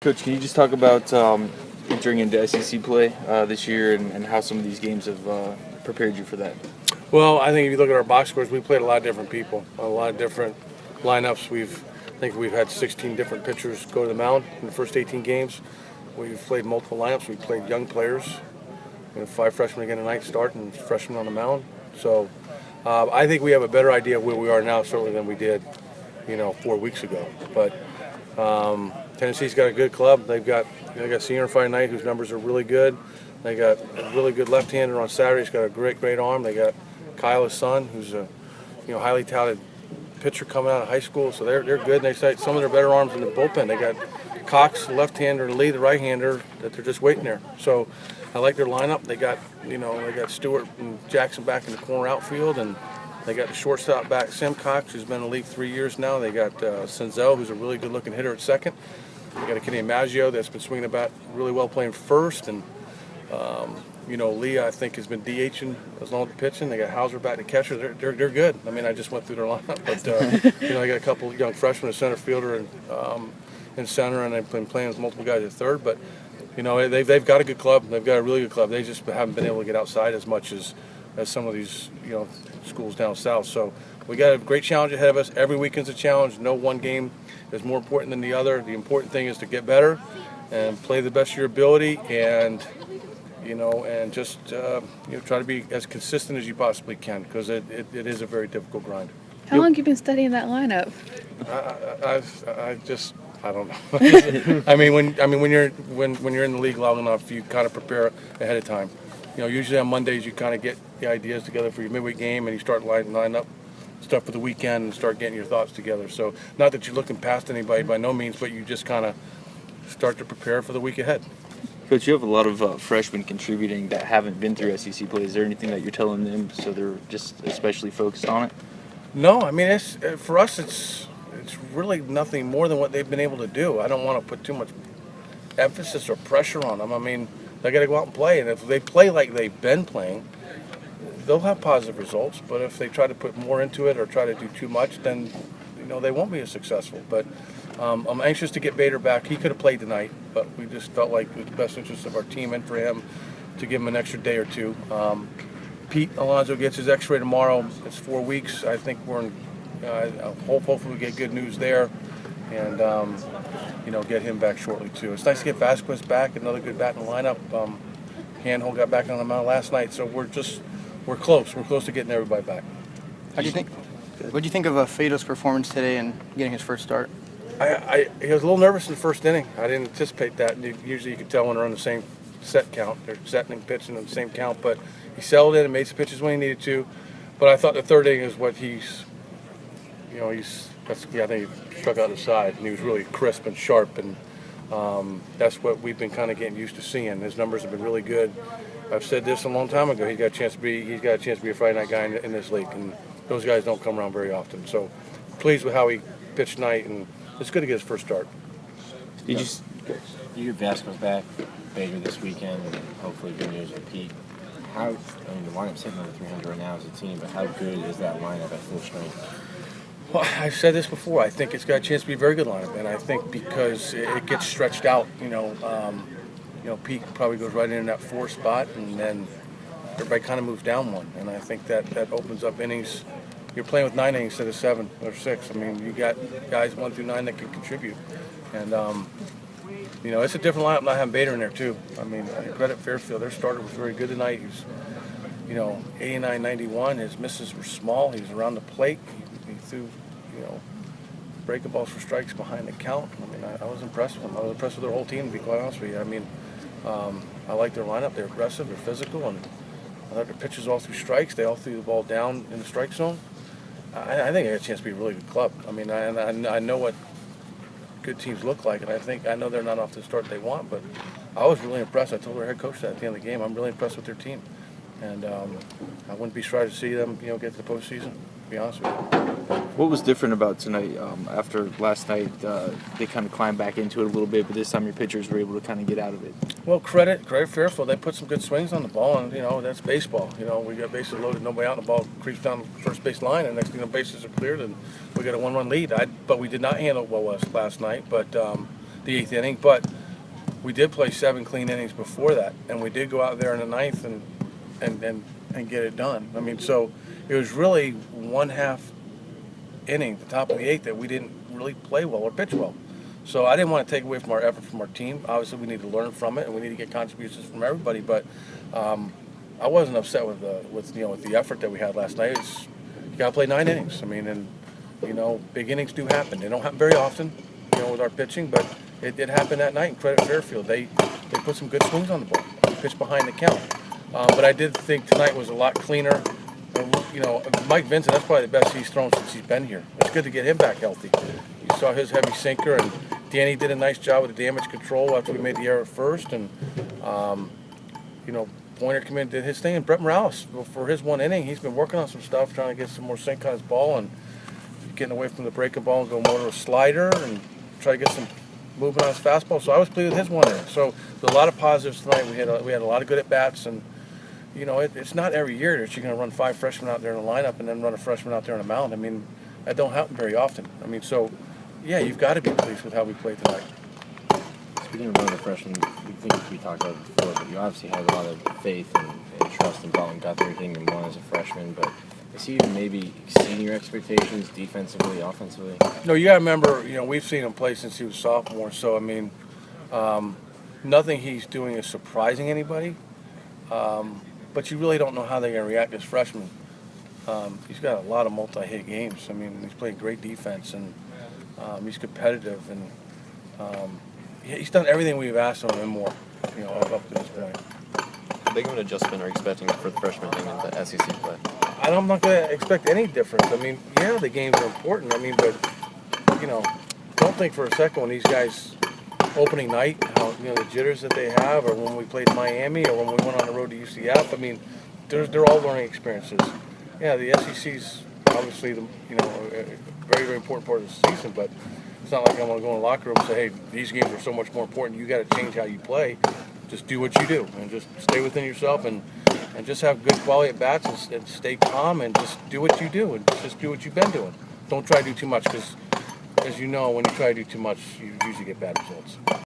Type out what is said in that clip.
Coach, can you just talk about entering into SEC play this year and how some of these games have prepared you for that? Well, I think if you look at our box scores, we played a lot of different people, a lot of different lineups. I think we've had 16 different pitchers go to the mound in the first 18 games. We've played multiple lineups. We've played young players. We have 5 freshmen again tonight start and freshmen on the mound. So I think we have a better idea of where we are now certainly than we did, 4 weeks ago. But Tennessee's got a good club. They got senior Friday night whose numbers are really good. They got a really good left-hander on Saturday. He's got a great arm. They got Kyle, his son, who's a highly talented pitcher coming out of high school. So they're good. And they say some of their better arms in the bullpen. They got Cox, the left-hander, and Lee, the right-hander, that they're just waiting there. So I like their lineup. They got Stewart and Jackson back in the corner outfield, and they got the shortstop back, Sam Cox, who's been in the league 3 years now. They got Senzel, who's a really good-looking hitter at second. They got a kid named Maggio that's been swinging the bat really well playing first, and Lee, I think, has been DHing as long as pitching. They got Hauser back to catcher. They're good. I mean, I just went through their lineup, but they got a couple young freshmen, a center fielder, and in center, and they've been playing with multiple guys at third. But they've got a good club. They've got a really good club. They just haven't been able to get outside as much as some of these schools down south. So we got a great challenge ahead of us. Every weekend's a challenge. No one game is more important than the other. The important thing is to get better and play the best of your ability, and just try to be as consistent as you possibly can, because it is a very difficult grind. How long have you been studying that lineup? I don't know. I mean, when you're in the league long enough, you kind of prepare ahead of time. Usually on Mondays you kind of get the ideas together for your midweek game, and you start lining up stuff for the weekend and start getting your thoughts together. So not that you're looking past anybody by no means, but you just kind of start to prepare for the week ahead. Coach, you have a lot of freshmen contributing that haven't been through SEC play. Is there anything that you're telling them so they're just especially focused on it? No, I mean, for us, it's really nothing more than what they've been able to do. I don't want to put too much emphasis or pressure on them. I mean, they got to go out and play, and if they play like they've been playing, they'll have positive results. But if they try to put more into it or try to do too much, then they won't be as successful. But I'm anxious to get Bader back. He could have played tonight, but we just felt like it was the best interest of our team and for him to give him an extra day or two. Pete Alonso gets his X-ray tomorrow. It's 4 weeks. I think we're in. Hopefully we get good news there, and get him back shortly too. It's nice to get Vasquez back, another good bat in the lineup. Handhold got back on the mound last night, so we're close. We're close to getting everybody back. What do you think of Fado's performance today and getting his first start? He was a little nervous in the first inning. I didn't anticipate that. Usually you can tell when they're on the same set count. They're setting and pitching on the same count, but he settled in and made some pitches when he needed to. But I thought the third inning is what I think he struck out the side, and he was really crisp and sharp, and that's what we've been kind of getting used to seeing. His numbers have been really good. I've said this a long time ago. He's got a chance to be a Friday night guy in this league, and those guys don't come around very often. So pleased with how he pitched tonight, and it's good to get his first start. You get Vasquez back later this weekend, and hopefully good news with Pete. The lineup's hitting over 300 right now as a team, but how good is that lineup at full strength? Well, I've said this before. I think it's got a chance to be a very good lineup, and I think because it gets stretched out, Pete probably goes right in that 4 spot, and then everybody kind of moves down one, and I think that opens up innings. You're playing with 9 innings instead of 7 or 6. I mean, you got guys 1 through 9 that can contribute, and it's a different lineup not having Bader in there too. I mean, credit Fairfield. Their starter was very good tonight. He was, 89-91. His misses were small. He was around the plate. He threw, breaking balls for strikes behind the count. I mean, I was impressed with them. I was impressed with their whole team, to be quite honest with you. I mean, I like their lineup. They're aggressive. They're physical, and I like their pitches all through strikes. They all threw the ball down in the strike zone. I think they had a chance to be a really good club. I mean, I know what good teams look like, and I know they're not off to the start they want, but I was really impressed. I told our head coach that at the end of the game. I'm really impressed with their team, and I wouldn't be surprised to see them, get to the postseason, to be honest with you. What was different about tonight? After last night, they kind of climbed back into it a little bit, but this time your pitchers were able to kind of get out of it. Well, credit Fairfield. They put some good swings on the ball, and that's baseball. We got bases loaded, nobody out, and the ball creeps down the first base line, and next thing the bases are cleared, and we got a 1-run lead. But we did not handle it well last night. But the 8th inning, but we did play 7 clean innings before that, and we did go out there in the 9th and get it done. I mean, so it was really 1/2 inning, the top of the 8th, that we didn't really play well or pitch well. So I didn't want to take away from our effort from our team. Obviously, we need to learn from it, and we need to get contributions from everybody. But I wasn't upset with the effort that we had last night. You got to play 9 innings. I mean, and big innings do happen. They don't happen very often, with our pitching, but it did happen that night. And credit Fairfield, they put some good swings on the ball. Pitched behind the count. But I did think tonight was a lot cleaner. Mike Vincent, that's probably the best he's thrown since he's been here. It's good to get him back healthy. You saw his heavy sinker, and Danny did a nice job with the damage control after we made the error at first. And, Pointer came in and did his thing. And Brett Morales, for his 1 inning, he's been working on some stuff, trying to get some more sink on his ball and getting away from the breaking ball and go more to a slider and try to get some movement on his fastball. So I was pleased with his 1 inning. So there's a lot of positives tonight. We had a lot of good at-bats, and it's not every year that you're going to run 5 freshmen out there in the lineup and then run a freshman out there on the mound. I mean, that don't happen very often. I mean, so, yeah, you've got to be pleased with how we played tonight. Speaking of running a freshman, we talked about it before, but you obviously have a lot of faith and trust in Dalton Guthrie, hitting him one as a freshman, but is he even maybe exceeding your expectations defensively, offensively? No, you got to remember, we've seen him play since he was sophomore, so, I mean, nothing he's doing is surprising anybody. But you really don't know how they're going to react as freshmen. He's got a lot of multi-hit games. I mean, he's played great defense, and he's competitive, and he's done everything we've asked of him and more, up to this point. How big of an adjustment are you expecting for the freshman team in the SEC play? I'm not going to expect any difference. I mean, yeah, the games are important. I mean, but, don't think for a second when these guys opening night, how the jitters that they have, or when we played Miami, or when we went on the road to UCF. I mean, they're all learning experiences. Yeah, the SEC's obviously very, very important part of the season, but it's not like I'm going to go in the locker room and say, hey, these games are so much more important. You got to change how you play. Just do what you do, and just stay within yourself, and just have good quality at bats, and stay calm, and just do what you do, and just do what you've been doing. Don't try to do too much, because as you know, when you try to do too much, you usually get bad results.